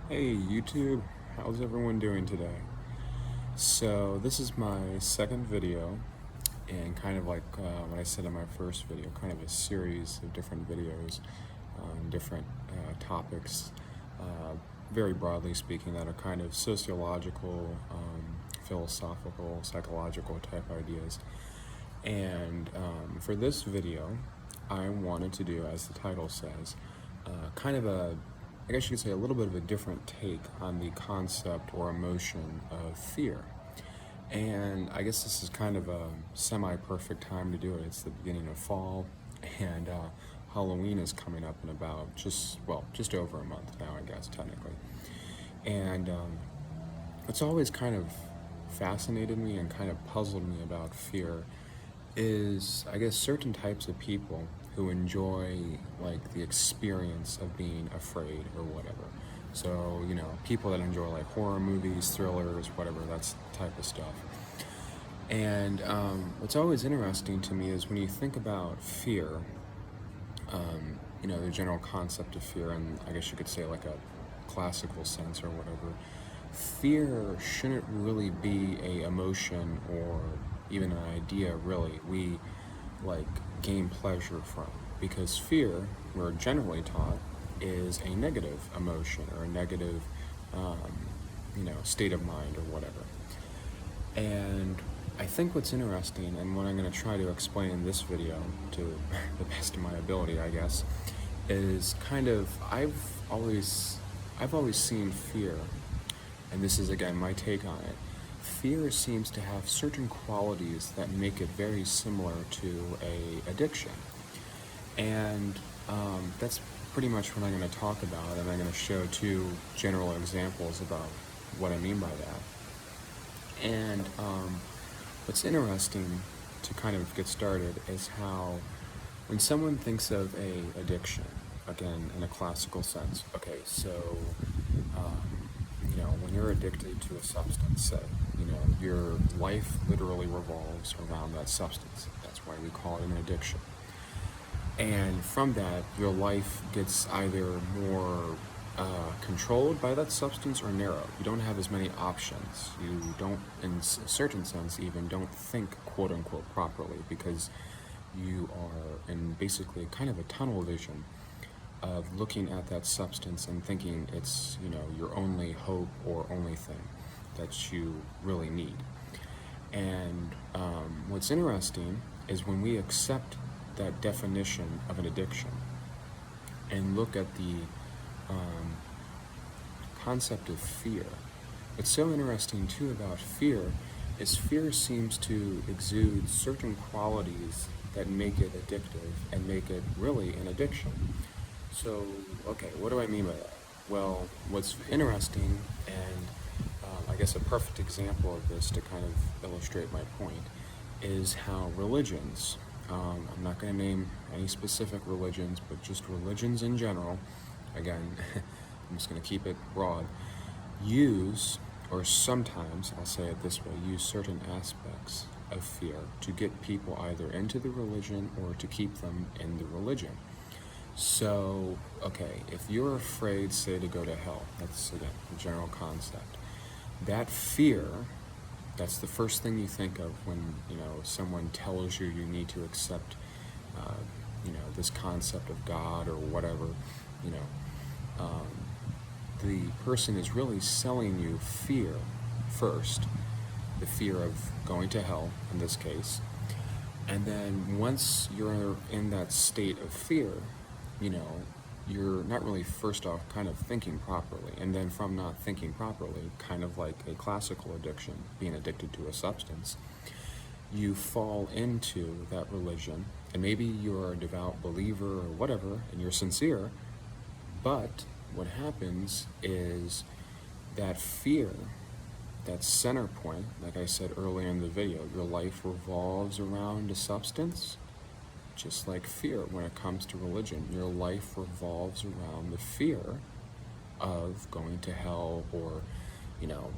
Hey YouTube, how's everyone doing today? So this is my second video, and kind of like what I said in my first video, kind of a series of different videos on different topics, uh, very broadly speaking, that are kind of sociological, philosophical, psychological type ideas. And for this video, I wanted to do, as the title says, kind of I guess you could say, a little bit of a different take on the concept or emotion of fear. And I guess this is kind of a semi-perfect time to do it. It's the beginning of fall, and Halloween is coming up in about just over a month now, I guess, technically. And it's always kind of fascinated me and kind of puzzled me about fear is, I guess, certain types of people who enjoy like the experience of being afraid or whatever. So, people that enjoy like horror movies, thrillers, whatever, that's the type of stuff. And what's always interesting to me is when you think about fear, the general concept of fear, and I guess you could say like a classical sense or whatever, fear shouldn't really be a emotion or even an idea really we like gain pleasure from, because fear, we're generally taught, is a negative emotion or a negative state of mind or whatever. And I think what's interesting, and what I'm going to try to explain in this video to the best of my ability, I guess, is kind of I've always seen fear, and this is again my take on it. Fear seems to have certain qualities that make it very similar to a addiction, and that's pretty much what I'm going to talk about, and I'm going to show two general examples about what I mean by that. And what's interesting to kind of get started is how when someone thinks of a addiction, again in a classical sense, okay, so when you're addicted to a substance, say, your life literally revolves around that substance. That's why we call it an addiction. And from that, your life gets either more controlled by that substance or narrowed. You don't have as many options. You don't, in a certain sense, even don't think quote unquote properly, because you are in basically kind of a tunnel vision of looking at that substance and thinking it's, your only hope or only thing that you really need. And what's interesting is when we accept that definition of an addiction and look at the concept of fear, what's so interesting too about fear is fear seems to exude certain qualities that make it addictive and make it really an addiction. So, okay, what do I mean by that? Well, what's interesting, and I guess a perfect example of this to kind of illustrate my point, is how religions, I'm not going to name any specific religions, but just religions in general, again, I'm just going to keep it broad, use, or sometimes, I'll say it this way, use certain aspects of fear to get people either into the religion or to keep them in the religion. So, okay, if you're afraid, say, to go to hell, that's, again, the general concept. That fear, that's the first thing you think of when, someone tells you you need to accept, this concept of God or whatever, the person is really selling you fear first, the fear of going to hell, in this case. And then once you're in that state of fear, you're not really, first off, kind of thinking properly. And then from not thinking properly, kind of like a classical addiction, being addicted to a substance, you fall into that religion. And maybe you're a devout believer or whatever, and you're sincere. But what happens is that fear, that center point, like I said earlier in the video, your life revolves around a substance. Just like fear, when it comes to religion, your life revolves around the fear of going to hell or,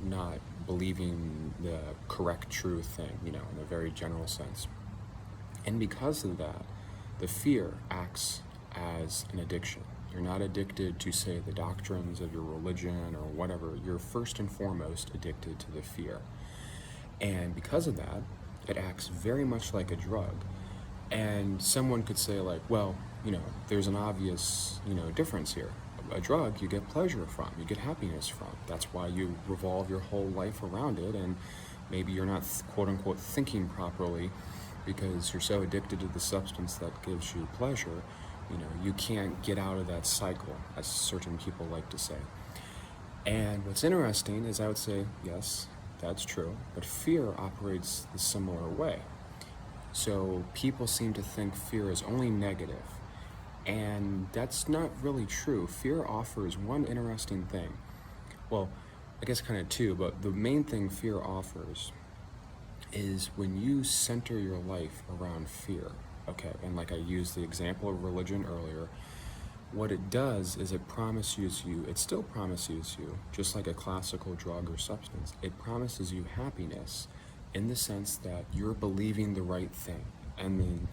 not believing the correct, true thing, in a very general sense. And because of that, the fear acts as an addiction. You're not addicted to, say, the doctrines of your religion or whatever. You're first and foremost addicted to the fear. And because of that, it acts very much like a drug. And someone could say, like, well, there's an obvious, difference here. A drug, you get pleasure from, you get happiness from. That's why you revolve your whole life around it, and maybe you're not, quote unquote, thinking properly because you're so addicted to the substance that gives you pleasure. You can't get out of that cycle, as certain people like to say. And what's interesting is I would say, yes, that's true, but fear operates the similar way. So people seem to think fear is only negative, and that's not really true. Fear offers one interesting thing. Well, I guess kind of two, but the main thing fear offers is when you center your life around fear, okay, and like I used the example of religion earlier, what it does is it still promises you, just like a classical drug or substance, it promises you happiness in the sense that you're believing the right thing. And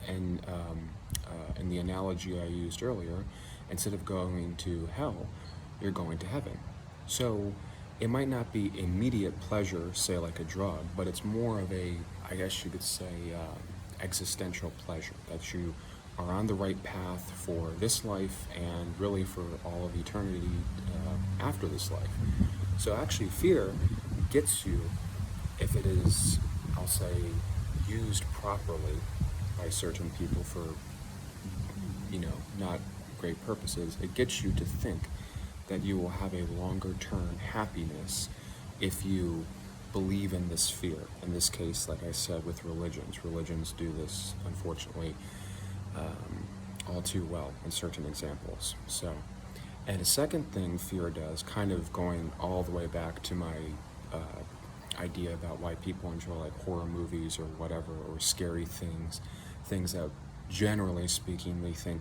in the analogy I used earlier, instead of going to hell, you're going to heaven. So it might not be immediate pleasure, say like a drug, but it's more of a, I guess you could say, existential pleasure, that you are on the right path for this life and really for all of eternity after this life. So actually fear gets you, if it is, I'll say, used properly by certain people for, not great purposes, it gets you to think that you will have a longer term happiness if you believe in this fear. In this case, like I said, with religions do this, unfortunately, all too well in certain examples. So, and a second thing fear does, kind of going all the way back to my idea about why people enjoy like horror movies or whatever, or scary things that generally speaking we think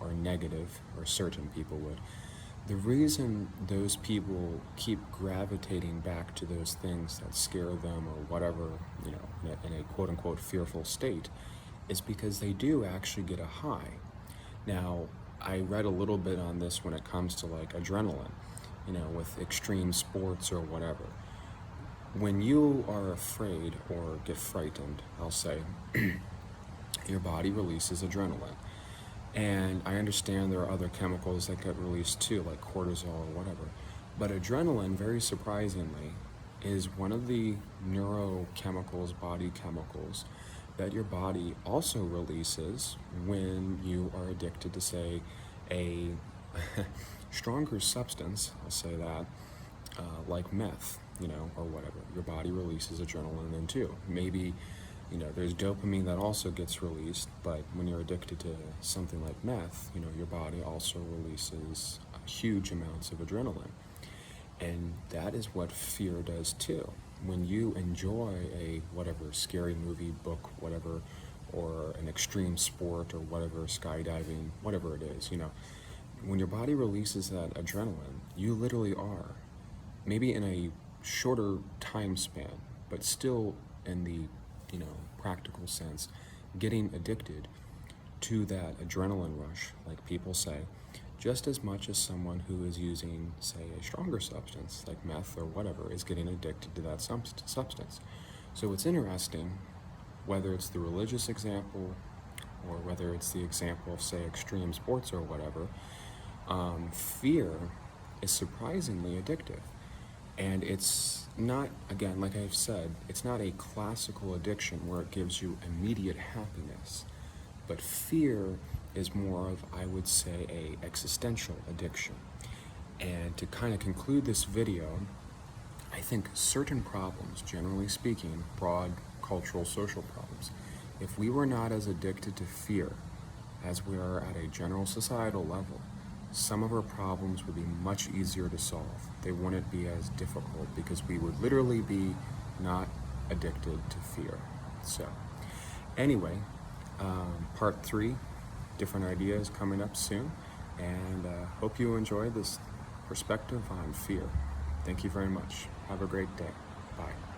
are negative, or certain people would. The reason those people keep gravitating back to those things that scare them or whatever, in a quote unquote fearful state, is because they do actually get a high. Now, I read a little bit on this when it comes to like adrenaline, with extreme sports or whatever. When you are afraid or get frightened, I'll say, your body releases adrenaline. And I understand there are other chemicals that get released too, like cortisol or whatever. But adrenaline, very surprisingly, is one of the neurochemicals, body chemicals, that your body also releases when you are addicted to, say, a stronger substance, I'll say that, like meth, or whatever. Your body releases adrenaline then too. Maybe there's dopamine that also gets released, but when you're addicted to something like meth, your body also releases huge amounts of adrenaline. And that is what fear does too. When you enjoy a whatever scary movie, book, whatever, or an extreme sport or whatever, skydiving, whatever it is, when your body releases that adrenaline, you literally are, maybe in a shorter time span, but still in the practical sense, getting addicted to that adrenaline rush, like people say, just as much as someone who is using, say, a stronger substance like meth or whatever is getting addicted to that substance. So it's interesting, whether it's the religious example or whether it's the example of, say, extreme sports or whatever, fear is surprisingly addictive. And it's not, again, like I've said, it's not a classical addiction where it gives you immediate happiness, but fear is more of, I would say, a existential addiction. And to kind of conclude this video, I think certain problems, generally speaking, broad cultural, social problems, if we were not as addicted to fear as we are at a general societal level, some of our problems would be much easier to solve. They wouldn't be as difficult because we would literally be not addicted to fear. So anyway, part 3, different ideas coming up soon, and hope you enjoy this perspective on fear. Thank you very much. Have a great day. Bye.